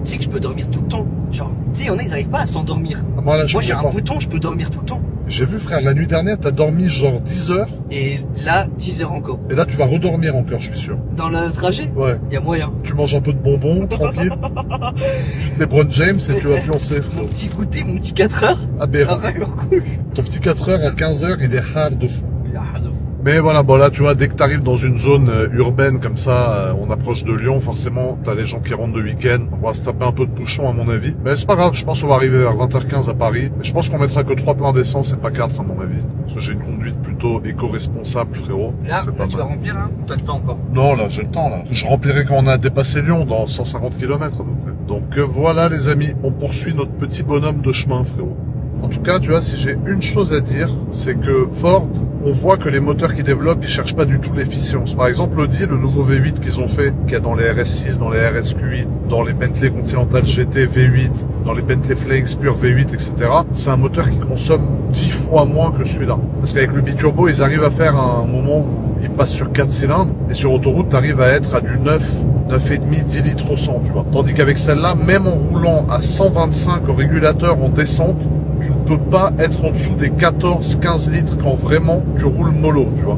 Tu sais que je peux dormir tout le temps. Genre, tu sais, il y en a, ils arrivent pas à s'endormir. Moi, là, Moi, j'ai un bouton, je peux dormir tout le temps. J'ai vu, frère, la nuit dernière, t'as dormi genre 10 heures. Et là, 10 heures encore. Et là, tu vas redormir encore, je suis sûr. Dans le trajet, Ouais. il y a moyen. Tu manges un peu de bonbons, tranquille. Tu te LeBron James et tu vas pioncer. Mon petit goûter, mon petit 4 heures. Aberrant. Vraiment cool. Ton petit 4 heures à 15 heures, il est hard de fou. Ah, Mais voilà, bon là, tu vois, dès que tu arrives dans une zone urbaine comme ça, on approche de Lyon, forcément, t'as les gens qui rentrent de week-end. On va se taper un peu de bouchon, à mon avis. Mais c'est pas grave, je pense qu'on va arriver vers 20h15 à Paris. Et je pense qu'on mettra que 3 pleins d'essence et pas 4, à mon avis. Parce que j'ai une conduite plutôt éco-responsable, frérot. Là, C'est pas tu mal. vas remplir, hein? T'as le temps encore. Non, là, j'ai le temps, là. Je remplirai quand on a dépassé Lyon, dans 150 km, à peu près. Donc voilà, les amis, on poursuit notre petit bonhomme de chemin, frérot. En tout cas, tu vois, si j'ai une chose à dire, c'est que Ford, on voit que les moteurs qu'ils développent, ils cherchent pas du tout l'efficience. Par exemple, Audi, le nouveau V8 qu'ils ont fait, qu'il y a dans les RS6, dans les RSQ8, dans les Bentley Continental GT V8, dans les Bentley Flames Pure V8, etc. C'est un moteur qui consomme 10 fois moins que celui-là. Parce qu'avec le biturbo, ils arrivent à faire un moment où ils passent sur 4 cylindres, et sur autoroute, t'arrives à être à du 9,5, 10 litres au 100, tu vois. Tandis qu'avec celle-là, même en roulant à 125 au régulateur en descente, tu ne peux pas être en dessous des 14-15 litres quand vraiment tu roules mollo, tu vois.